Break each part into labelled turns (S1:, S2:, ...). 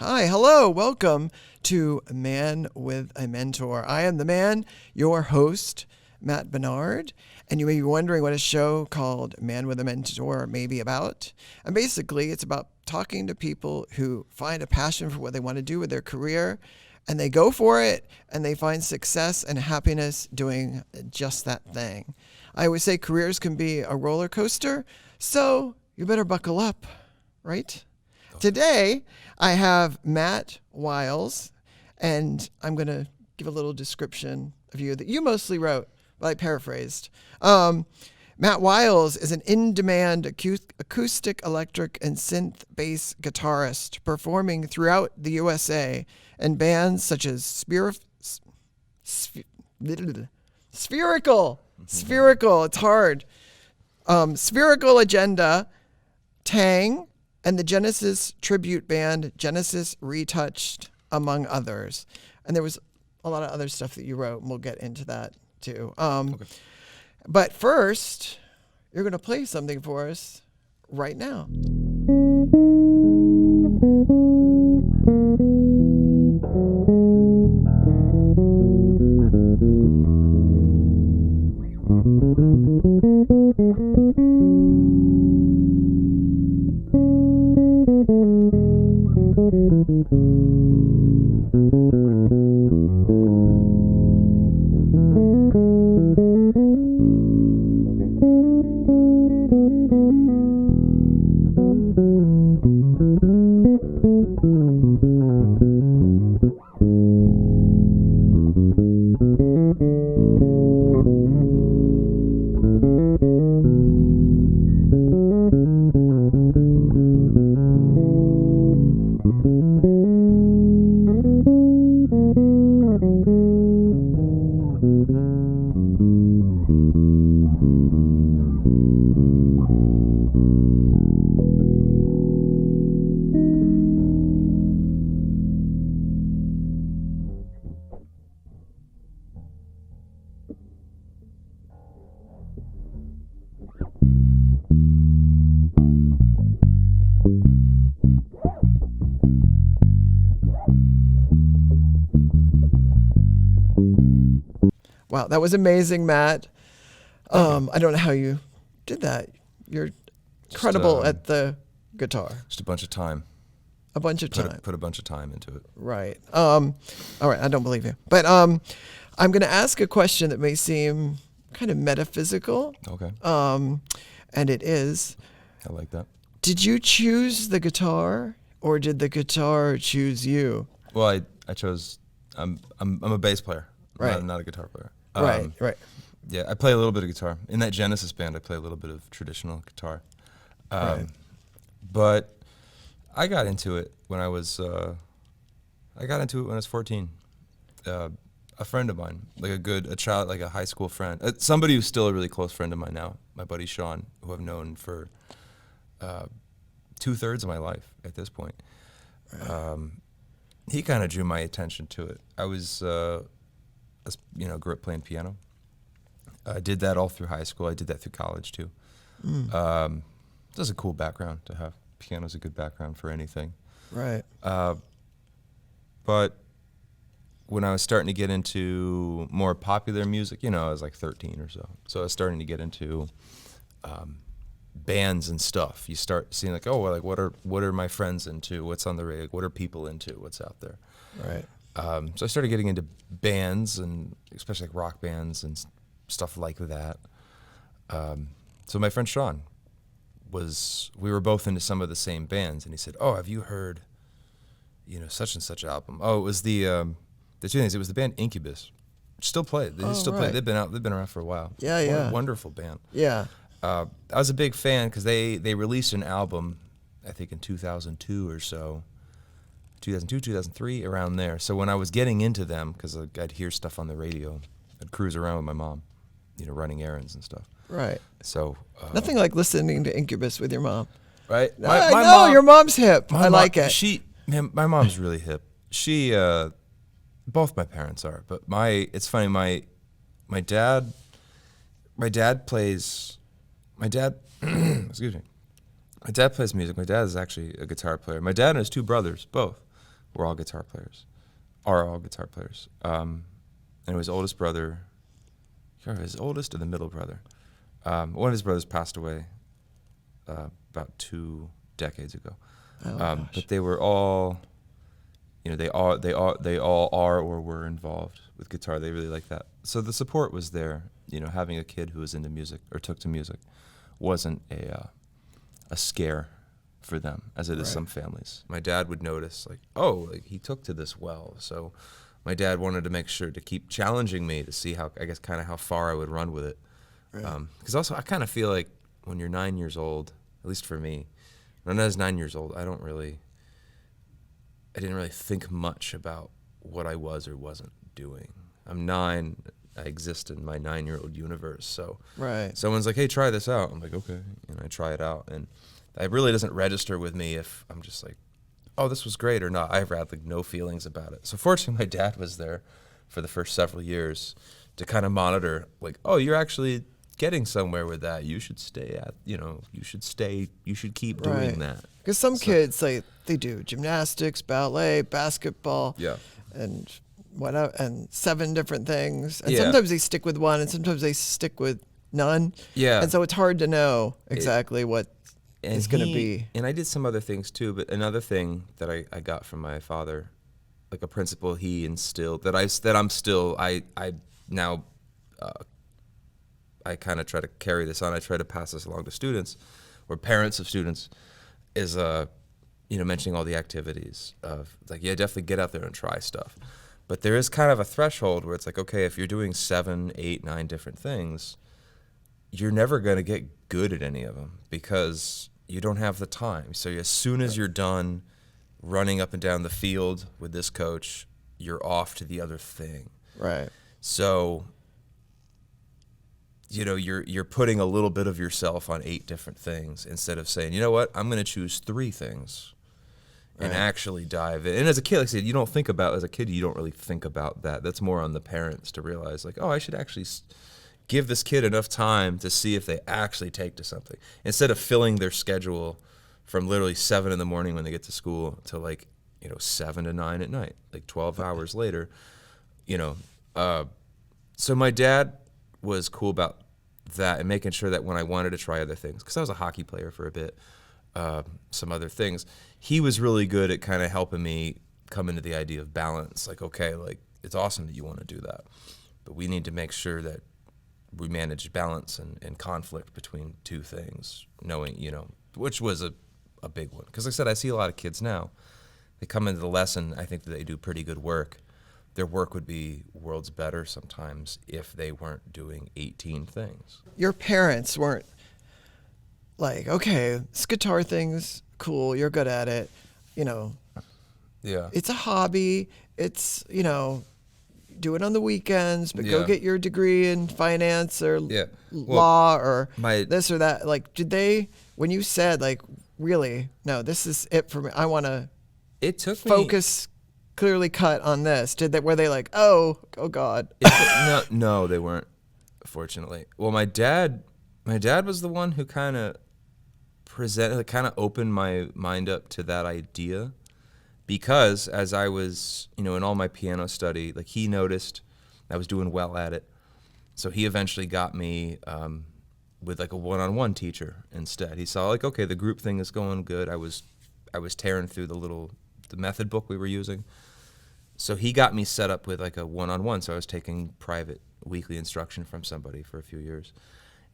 S1: Hi, hello, welcome to Man with a Mentor. I am the man, your host, Matt Barnard, and you may be wondering what a show called Man with a Mentor may be about. And basically, it's about talking to people who find a passion for what they want to do with their career, and they go for it, and they find success and happiness doing just that thing. I always say careers can be a roller coaster, so you better buckle up, right? Today, I have Matt Wiles, and I'm going to give a little description of you that you mostly wrote, but I paraphrased. Matt Wiles is an in-demand acoustic, electric, and synth bass guitarist performing throughout the USA in bands such as Spherical, it's hard, Spherical Agenda, Tang, and the Genesis tribute band Genesis Retouched, among others. And there was a lot of other stuff that you wrote, and we'll get into that too. Okay. But first, you're going to play something for us right now. Wow, that was amazing, Matt. I don't know how you did that. You're incredible at the guitar.
S2: Just a bunch of time.
S1: A bunch of time.
S2: Put a bunch of time into it.
S1: Right. All right, I don't believe you. But I'm going to ask a question that may seem kind of metaphysical.
S2: Okay.
S1: And it is.
S2: I like that.
S1: Did you choose the guitar, or did the guitar choose you?
S2: Well, I chose. I'm a bass player.
S1: Right.
S2: I'm not a guitar player.
S1: Right.
S2: Yeah, I play a little bit of guitar. In that Genesis band, I play a little bit of traditional guitar.
S1: Right.
S2: But I got into it when I was 14. A friend of mine, like a high school friend, somebody who's still a really close friend of mine now, my buddy Sean, who I've known for 2/3 of my life at this point. Right. He kind of drew my attention to it. I was, grew up playing piano. I did that all through high school. I did that through college too. That's a cool background to have. Piano's a good background for anything.
S1: Right.
S2: But when I was starting to get into more popular music, I was like 13 or so. So I was starting to get into bands and stuff. You start seeing like, what are my friends into? What's on the radio? What are people into? What's out there?
S1: Right.
S2: So I started getting into bands, and especially like rock bands and stuff like that. So my friend Sean we were both into some of the same bands, and he said, "Oh, have you heard, such and such album?" Oh, it was the two things. It was the band Incubus. Still play. They still play. They've been around for a while.
S1: Yeah.
S2: Wonderful band.
S1: Yeah.
S2: I was a big fan because they released an album, I think in 2002 or so. 2002, 2003, around there. So when I was getting into them, because I'd hear stuff on the radio, I'd cruise around with my mom, running errands and stuff.
S1: Right.
S2: So
S1: nothing like listening to Incubus with your mom.
S2: Right.
S1: My mom, your mom's hip. I like it.
S2: My mom's really hip. She, both my parents are, but it's funny. My dad plays. Excuse me. My dad plays music. My dad is actually a guitar player. My dad and his two brothers, both, were all guitar players, are all guitar players. And his oldest brother, his oldest or the middle brother, one of his brothers passed away about 2 decades ago. But they were all, they all are or were involved with guitar. They really like that. So the support was there. Having a kid who was into music or took to music wasn't a scare for them, as it is some families. My dad would notice, he took to this well. So my dad wanted to make sure to keep challenging me to see how far I would run with it. Because also I kind of feel like when you're 9 years old, at least for me, when I was 9 years old, I didn't really think much about what I was or wasn't doing. I'm 9. I exist in my 9-year-old universe. So someone's like, hey, try this out. I'm like, okay. And I try it out. And it really doesn't register with me if I'm just like, oh, this was great or not. I've had no feelings about it. So fortunately, my dad was there for the first several years to kind of monitor, oh, you're actually getting somewhere with that. You should stay at, you should keep doing that.
S1: Because some kids, they do gymnastics, ballet, basketball, and whatever, and 7 different things. And sometimes they stick with one, and sometimes they stick with none. Yeah. And so it's hard to know exactly what it's going to be.
S2: And I did some other things too, but another thing that I got from my father, a principle he instilled I kind of try to carry this on. I try to pass this along to students or parents of students is, mentioning all the activities of definitely get out there and try stuff. But there is kind of a threshold where it's okay, if you're doing 7, 8, 9 different things, you're never going to get good at any of them because you don't have the time. So as soon as you're done running up and down the field with this coach, you're off to the other thing.
S1: Right.
S2: So, you're putting a little bit of yourself on 8 different things instead of saying, you know what, I'm going to choose 3 things. And actually dive in. And as a kid, like I said, you don't really think about that. That's more on the parents to realize, I should actually give this kid enough time to see if they actually take to something. Instead of filling their schedule from literally 7 in the morning when they get to school to 7 to 9 at night, 12 hours later, So my dad was cool about that and making sure that when I wanted to try other things, because I was a hockey player for a bit, some other things, he was really good at kind of helping me come into the idea of balance. It's awesome that you want to do that, but we need to make sure that we manage balance and conflict between 2 things, knowing, which was a big one. Because like I said, I see a lot of kids now, they come into the lesson, I think that they do pretty good work. Their work would be worlds better sometimes if they weren't doing 18 things.
S1: Your parents weren't okay, this guitar thing's cool, you're good at it,
S2: Yeah.
S1: It's a hobby. It's, do it on the weekends, but go get your degree in finance or law or this or that. Did they, when you said, really, no, this is it for me, I want to focus, clearly cut on this. Were they oh God?
S2: No, they weren't, fortunately. Well, my dad was the one who kind of opened my mind up to that idea, because as I was, in all my piano study, he noticed I was doing well at it. So he eventually got me with a one-on-one teacher instead. He saw okay, the group thing is going good. I was tearing through the method book we were using. So he got me set up with a one-on-one. So I was taking private weekly instruction from somebody for a few years.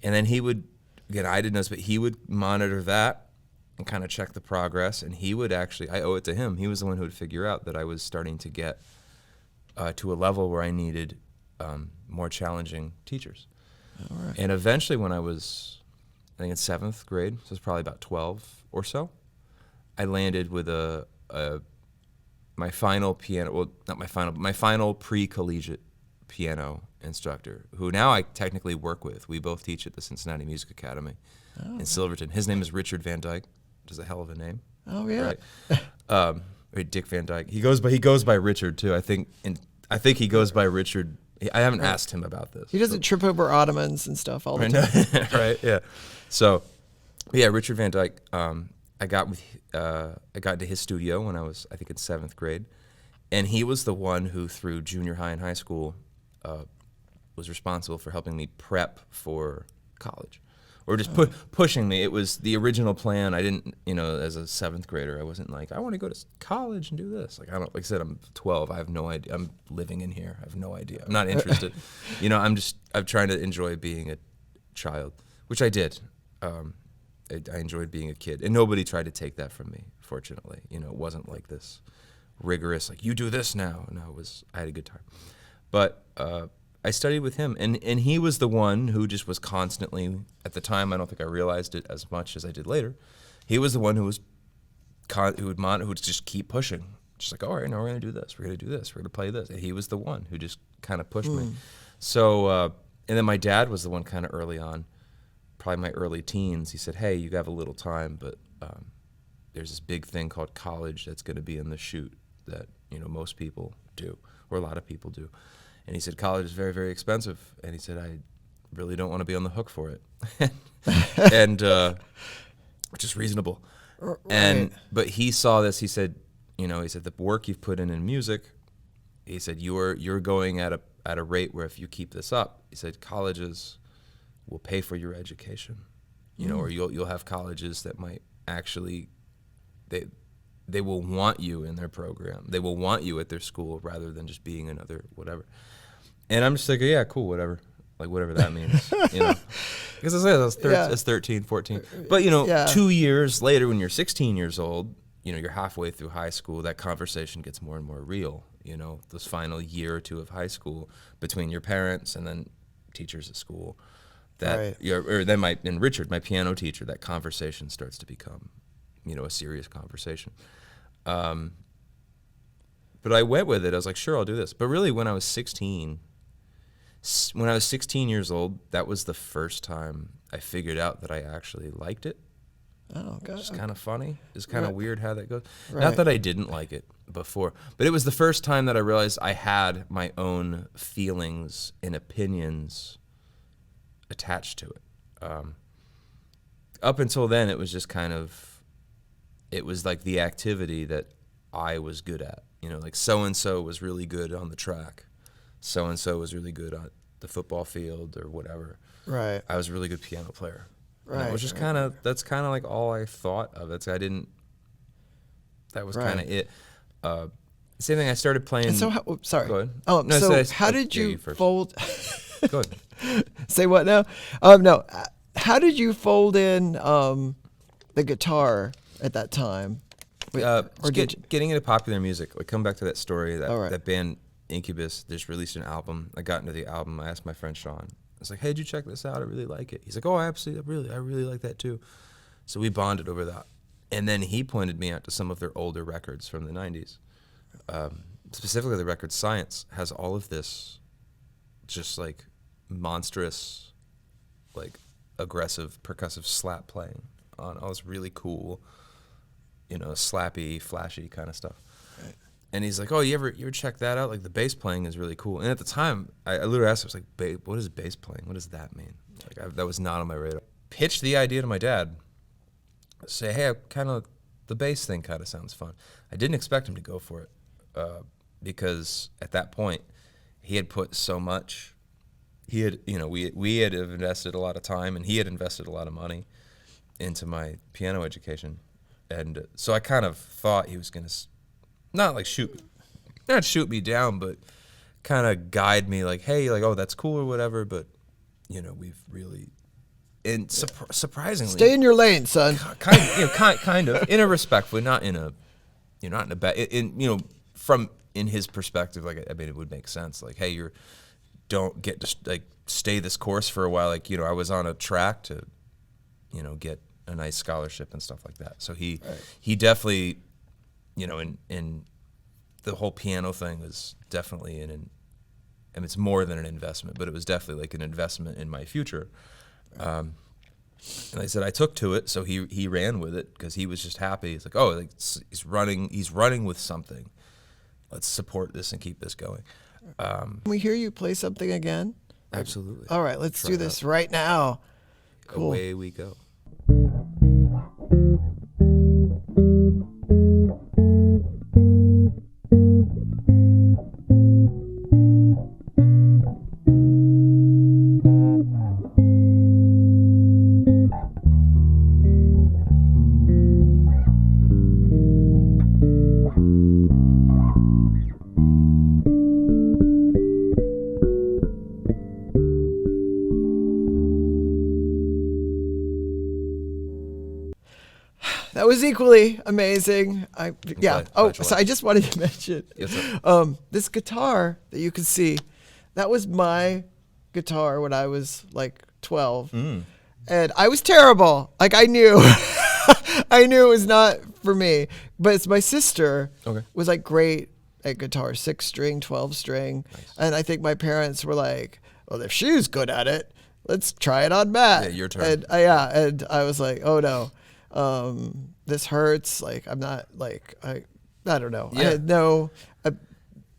S2: And then he would, again, I didn't know this, but he would monitor that and kind of check the progress. And he would actually, I owe it to him, he was the one who would figure out that I was starting to get to a level where I needed more challenging teachers.
S1: All right.
S2: And eventually when I was, I think in 7th grade, so it was probably about 12 or so, I landed with my final piano, well, not my final, but my final pre-collegiate piano instructor, who now I technically work with. We both teach at the Cincinnati Music Academy in Silverton. His name is Richard Van Dyke, which is a hell of a name.
S1: Oh yeah.
S2: Right? Dick Van Dyke. He goes by Richard too. I think he goes by Richard. I haven't asked him about this.
S1: He doesn't trip over ottomans and stuff all the time.
S2: Right? Yeah. So, yeah, Richard Van Dyke. I got into his studio when I was, I think, in 7th grade, and he was the one who, through junior high and high school, was responsible for helping me prep for college, or just pushing me. It was the original plan. I didn't, as a 7th grader, I wasn't like, I want to go to college and do this. Like I said, I'm 12. I have no idea. I'm living in here. I have no idea. I'm not interested. I'm trying to enjoy being a child, which I did. I enjoyed being a kid, and nobody tried to take that from me, fortunately. It wasn't like this rigorous, like, you do this now. No, I had a good time. But I studied with him, and he was the one who just was constantly, at the time, I don't think I realized it as much as I did later, he was the one who would just keep pushing. Just like, all right, now we're going to do this, we're going to do this, we're going to play this. And he was the one who just kind of pushed me. So, and then my dad was the one kind of early on, probably my early teens. He said, hey, you have a little time, but there's this big thing called college that's going to be in the chute that, most people do, or a lot of people do. And he said, college is very, very expensive. And he said, I really don't want to be on the hook for it. And which is reasonable.
S1: Right.
S2: But he saw this. He said, the work you've put in music, he said, you're going at a rate where if you keep this up, he said, colleges will pay for your education, or you'll have colleges that might actually, they will want you in their program. They will want you at their school rather than just being another whatever. And I'm just like, yeah, cool, whatever. Like, whatever that means, Because I said I was 13, 14. But, 2 years later, when you're 16 years old, you're halfway through high school, that conversation gets more and more real, those final year or two of high school between your parents and then teachers at school. That or then Richard, my piano teacher, that conversation starts to become, a serious conversation. But I went with it. I was like, sure, I'll do this. But really, when I was 16 years old, that was the first time I figured out that I actually liked it.
S1: Oh, God.
S2: It's kind of funny. It's kind of
S1: Right.
S2: weird how that goes.
S1: Right.
S2: Not that I didn't like it before, but it was the first time that I realized I had my own feelings and opinions attached to it. Up until then, it was just it was like the activity that I was good at. Like so-and-so was really good on the track. So-and-so was really good on the football field or whatever.
S1: Right.
S2: I was a really good piano player.
S1: Right.
S2: It was just that's kind of like all I thought of. That was kind of it. Same thing, I started playing.
S1: And so, sorry.
S2: Go ahead.
S1: Oh,
S2: No,
S1: so
S2: say-
S1: how did
S2: yeah,
S1: you
S2: first.
S1: fold?
S2: Go ahead.
S1: Say what now? No. How did you fold in the guitar at that time?
S2: Getting into popular music. Like, come back to that story.
S1: All right.
S2: That band Incubus just released an album. I got into the album. I asked my friend Sean. I was like, "Hey, did you check this out? I really like it." He's like, "Oh, absolutely, I really like that too." So we bonded over that. And then he pointed me out to some of their older records from the 90s. Specifically, the record Science has all of this just like monstrous, like aggressive percussive slap playing on all this really cool, slappy, flashy kind of stuff.
S1: Right.
S2: And he's like, "Oh, you ever check that out? Like, the bass playing is really cool." And at the time, I literally asked him, I was like, "Babe, what is bass playing? What does that mean?" Like, that was not on my radar. Pitched the idea to my dad. Say, "Hey, the bass thing kind of sounds fun." I didn't expect him to go for it because at that point, he had put so much. He had, we had invested a lot of time, and he had invested a lot of money into my piano education, and so I kind of thought he was gonna. Not shoot me down, but kind of guide me like, hey, like, oh, that's cool or whatever. But, we've really, and surprisingly,
S1: Stay in your lane, son.
S2: kind of in a respectful, not in a bad, from in his perspective, like, I mean, it would make sense. Like, hey, don't get to like stay this course for a while. Like, I was on a track to, get a nice scholarship and stuff like that. So he definitely. In the whole piano thing was definitely it's more than an investment, but it was definitely like an investment in my future. And I said I took to it, so he ran with it because he was just happy. He's like, oh, like, he's running with something. Let's support this and keep this going.
S1: Can we hear you play something again?
S2: Absolutely.
S1: All right, let's
S2: Try
S1: do
S2: it
S1: this
S2: out.
S1: right now. Cool.
S2: Away we go.
S1: That was equally amazing.
S2: glad
S1: Oh,
S2: you
S1: so I
S2: liked
S1: just wanted to mention
S2: Yes, sir.
S1: this guitar that you can see. That was my guitar when I was like 12, and I was terrible. Like I knew, I knew it was not for me. But it's my sister
S2: Okay.
S1: was like great at guitar, 6-string, 12-string, and I think my parents were like, "Well, if she's good at it, let's try it on Matt."
S2: Yeah, your turn.
S1: And and I was like, "Oh no, this hurts." Like I'm not like I don't know. I
S2: Yeah.
S1: had no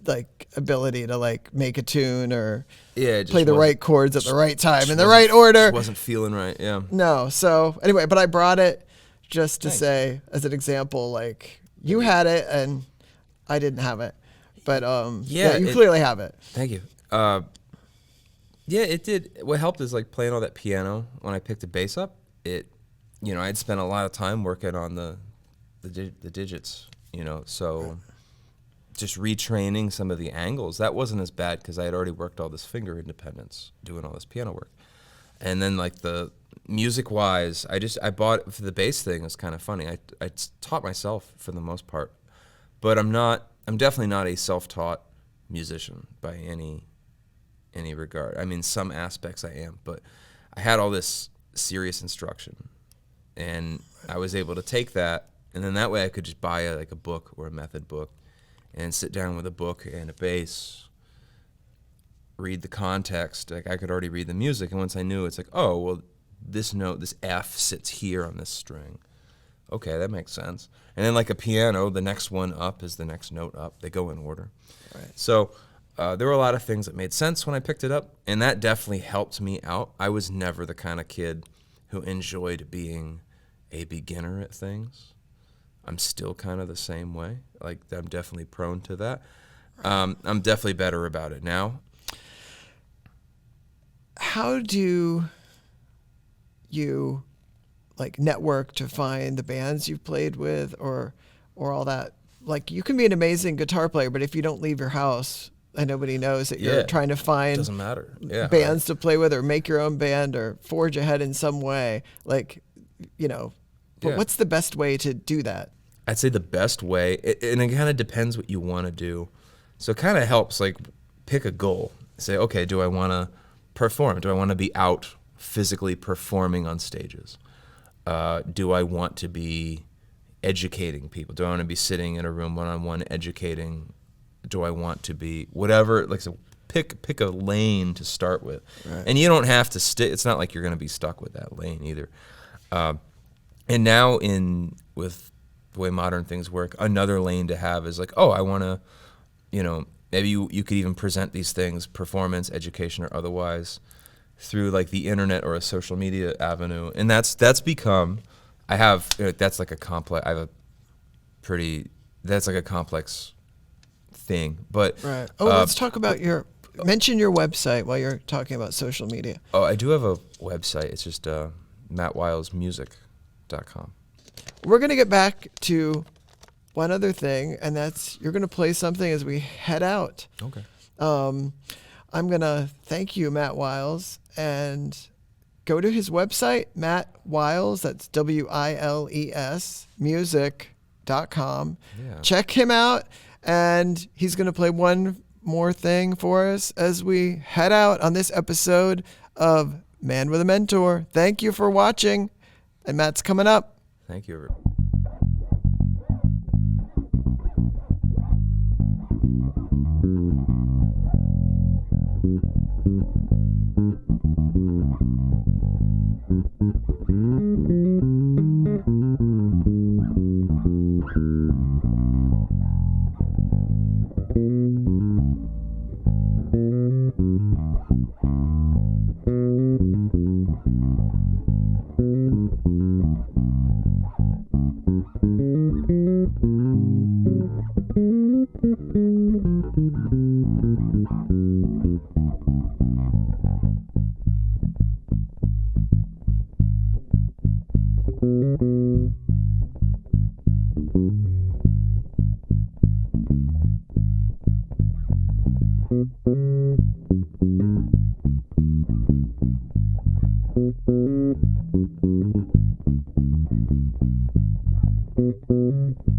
S1: like ability to like make a tune or
S2: Yeah, it just
S1: play the
S2: wasn't-
S1: right chords at the right time in the
S2: wasn't-
S1: right order.
S2: Just wasn't feeling right. Yeah.
S1: No. So anyway, but I brought it just to
S2: Thanks.
S1: say as an example, like you had it and I didn't have it, but
S2: Yeah,
S1: you
S2: it-
S1: clearly have it.
S2: Thank you. Yeah, it did. What helped is like playing all that piano. When I picked the bass up, I'd spent a lot of time working on the digits, so just retraining some of the angles. That wasn't as bad because I had already worked all this finger independence doing all this piano work. And then like the music-wise, I bought it for the bass thing. It was kind of funny. I taught myself for the most part, but I'm definitely not a self-taught musician by any regard. I mean, some aspects I am, but I had all this serious instruction, and I was able to take that, and then that way I could just buy a book or a method book and sit down with a book and a bass, read the context. Like I could already read the music, and once I knew, it's like, oh, well, this note, this F sits here on this string. Okay, that makes sense. And then like a piano, the next one up is the next note up. They go in order.
S1: Right.
S2: So there were a lot of things that made sense when I picked it up, and that definitely helped me out. I was never the kind of kid who enjoyed being a beginner at things. I'm still kind of the same way. Like I'm definitely prone to that. I'm definitely better about it now.
S1: How do you like network to find the bands you've played with or all that? Like you can be an amazing guitar player, but if you don't leave your house and nobody knows that you're
S2: Yeah.
S1: trying to find
S2: Doesn't matter. Yeah.
S1: bands to play with or make your own band or forge ahead in some way, like, but
S2: Yeah.
S1: what's the best way to do that?
S2: I'd say the best way, and it kind of depends what you want to do. So it kind of helps, like, pick a goal. Say, okay, do I want to perform? Do I want to be out physically performing on stages? Do I want to be educating people? Do I want to be sitting in a room one-on-one educating? Do I want to be whatever? Like, so pick a lane to start with.
S1: Right.
S2: And you don't have to stick. It's not like you're going to be stuck with that lane either. And now with the way modern things work, another lane to have is like, oh, I want to, maybe you could even present these things, performance, education, or otherwise, through like the internet or a social media avenue. And that's become, that's like a complex, that's like a complex thing. But
S1: Right. Oh, let's talk about mention your website while you're talking about social media.
S2: Oh, I do have a website. It's just mattwilesmusic.com.
S1: We're going to get back to one other thing, and that's you're going to play something as we head out.
S2: Okay.
S1: I'm going to thank you, Matt Wiles, and go to his website, Matt Wiles, that's WILES, music.com.
S2: Yeah.
S1: Check him out, and he's going to play one more thing for us as we head out on this episode of Man with a Mentor. Thank you for watching, and Matt's coming up.
S2: Thank you, everybody.
S1: you.